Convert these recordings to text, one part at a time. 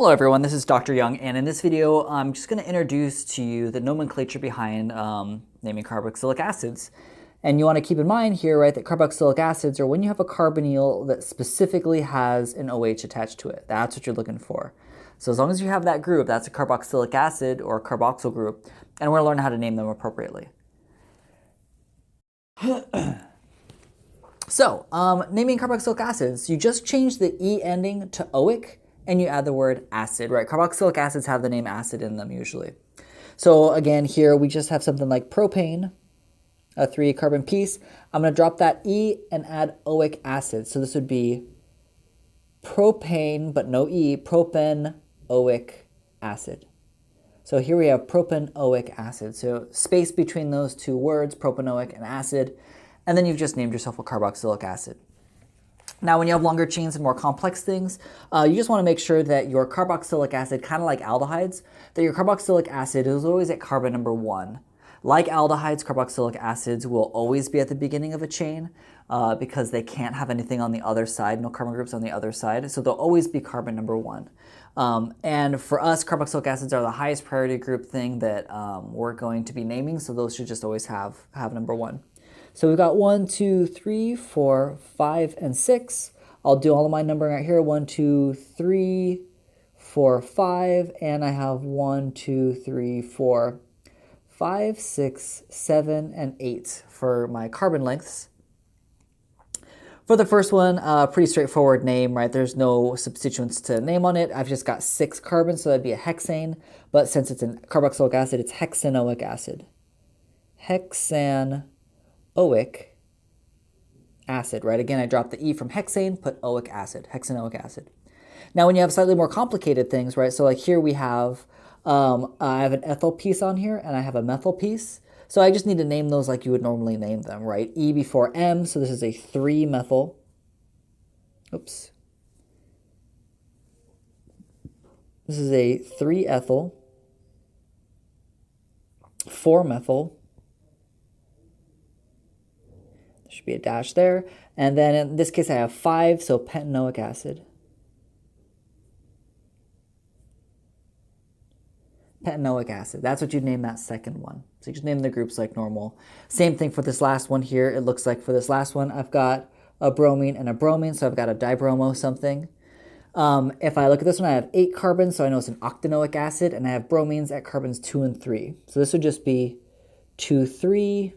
Hello everyone, this is Dr. Young, and in this video I'm just going to introduce to you the nomenclature behind naming carboxylic acids. And you want to keep in mind here, right, that carboxylic acids are when you have a carbonyl that specifically has an OH attached to it. That's what you're looking for. So as long as you have that group, that's a carboxylic acid or a carboxyl group, and we're going to learn how to name them appropriately. So, naming carboxylic acids, you just change the E ending to oic, and you add the word acid, right? Carboxylic acids have the name acid in them usually. So again, here we just have something like propane, a 3-carbon piece. I'm going to drop that E and add oic acid. So this would be propane, but no E, propanoic acid. So here we have propanoic acid. So space between those two words, propanoic and acid, and then you've just named yourself a carboxylic acid. Now, when you have longer chains and more complex things, you just want to make sure that your carboxylic acid, kind of like aldehydes, that your carboxylic acid is always at carbon number 1. Like aldehydes, carboxylic acids will always be at the beginning of a chain because they can't have anything on the other side, no carbon groups on the other side, so they'll always be carbon number 1. And for us, carboxylic acids are the highest priority group thing that we're going to be naming, so those should just always have number 1. So we've got 1, 2, 3, 4, 5, and 6. I'll do all of my numbering right here. 1, 2, 3, 4, 5, and I have 1, 2, 3, 4, 5, 6, 7, and 8 for my carbon lengths. For the first one, pretty straightforward name, right? There's no substituents to name on it. I've just got 6 carbons, so that'd be a hexane. But since it's a carboxylic acid, it's hexanoic acid. Hexanoic acid, right? Again, I dropped the E from hexane, put oic acid, hexanoic acid. Now, when you have slightly more complicated things, right? So like here we have, I have an ethyl piece on here, and I have a methyl piece. So I just need to name those like you would normally name them, right? E before M, so this is a 3-methyl. Oops. This is a 3-ethyl, 4-methyl. There should be a dash there. And then in this case I have 5, so pentanoic acid. Pentanoic acid. That's what you'd name that second one. So you just name the groups like normal. Same thing for this last one here. It looks like for this last one, I've got a bromine and a bromine, so I've got a dibromo something. If I look at this one, I have 8 carbons, so I know it's an octanoic acid, and I have bromines at carbons 2 and 3. So this would just be 2, 3,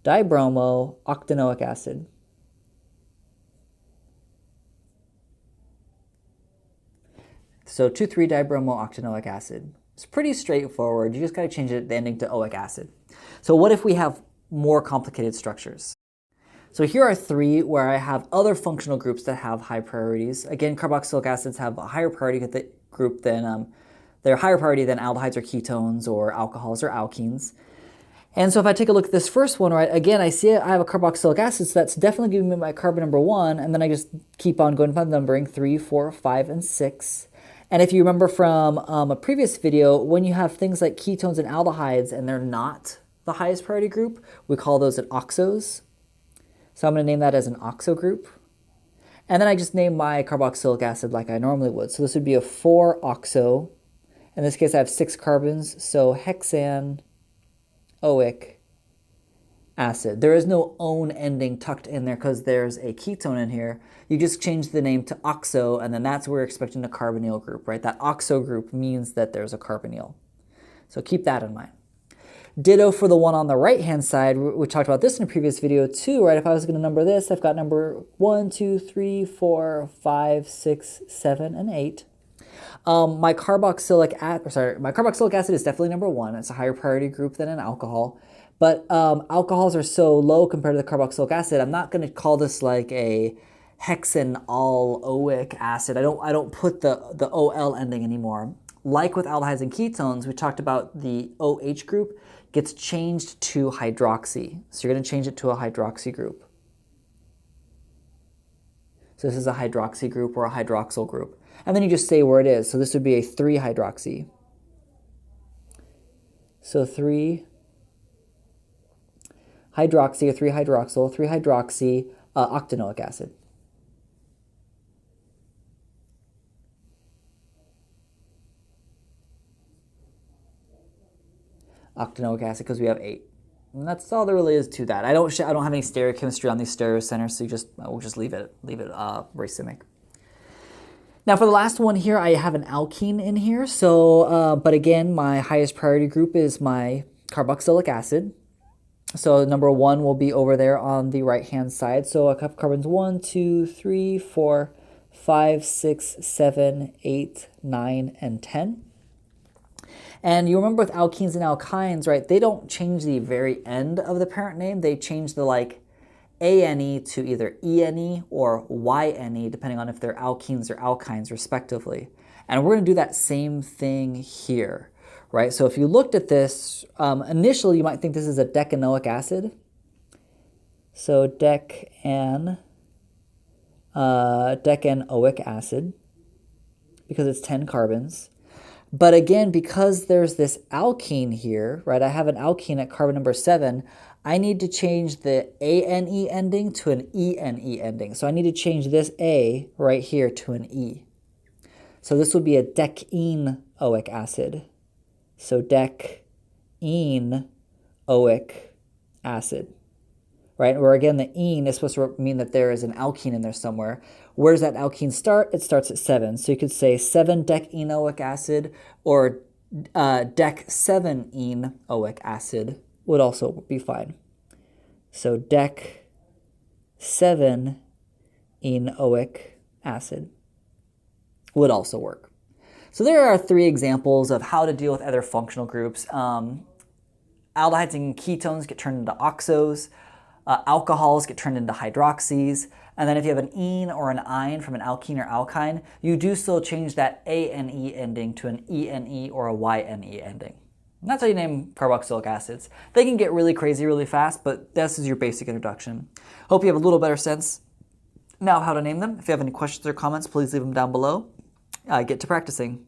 dibromo, octanoic acid. So 2,3-dibromo-octanoic acid. It's pretty straightforward. You just got to change the ending to oic acid. So what if we have more complicated structures? So here are 3 where I have other functional groups that have high priorities. Again, carboxylic acids have a higher priority group than they're higher priority than aldehydes or ketones or alcohols or alkenes. And so if I take a look at this first one, right, again, I see I have a carboxylic acid, so that's definitely giving me my carbon number 1, and then I just keep on going by numbering 3, 4, 5, and 6. And if you remember from a previous video, when you have things like ketones and aldehydes and they're not the highest priority group, we call those an oxos. So I'm going to name that as an oxo group. And then I just name my carboxylic acid like I normally would. So this would be a 4-oxo. In this case, I have 6 carbons, so hexanoic acid. There is no -one ending tucked in there because there's a ketone in here. You just change the name to oxo, and then that's where we're expecting a carbonyl group, right? That oxo group means that there's a carbonyl. So keep that in mind. Ditto for the one on the right-hand side. We talked about this in a previous video too, right? If I was going to number this, I've got number 1, 2, 3, 4, 5, 6, 7, and 8. My carboxylic acid is definitely number 1. It's a higher priority group than an alcohol. But alcohols are so low compared to the carboxylic acid, I'm not going to call this like a hexanaloic acid. I don't put the OL ending anymore. Like with aldehydes and ketones, we talked about the OH group gets changed to hydroxy. So you're going to change it to a hydroxy group. So this is a hydroxy group or a hydroxyl group. And then you just say where it is. So this would be a 3-hydroxy. So 3-hydroxy or 3-hydroxyl, 3-hydroxy octanoic acid. octanoic acid because we have 8. And that's all there really is to that. I don't have any stereochemistry on these stereocenters, so we'll just leave it racemic. Now for the last one here, I have an alkene in here. So, but again, my highest priority group is my carboxylic acid. So number 1 will be over there on the right-hand side. So I have carbons 1, 2, 3, 4, 5, 6, 7, 8, 9, and 10. And you remember with alkenes and alkynes, right, they don't change the very end of the parent name. They change the like ANE to either ENE or YNE, depending on if they're alkenes or alkynes respectively. And we're going to do that same thing here, right? So if you looked at this, initially you might think this is a decanoic acid. So decanoic acid, because it's 10 carbons. But again, because there's this alkene here, right, I have an alkene at carbon number 7, I need to change the ANE ending to an ENE ending. So I need to change this A right here to an E. So this would be a decenoic acid. So decenoic acid, right? Where again, the ene is supposed to mean that there is an alkene in there somewhere. Where does that alkene start? It starts at 7. So you could say 7-decenoic acid or dec7-enoic acid would also be fine. So dec7-enoic acid would also work. So there are 3 examples of how to deal with other functional groups. Aldehydes and ketones get turned into oxos. Alcohols get turned into hydroxys. And then if you have an ene or an ine from an alkene or alkyne, you do still change that ANE ending to an ENE or a YNE ending. And that's how you name carboxylic acids. They can get really crazy really fast, but this is your basic introduction. Hope you have a little better sense now how to name them. If you have any questions or comments, please leave them down below. Get to practicing.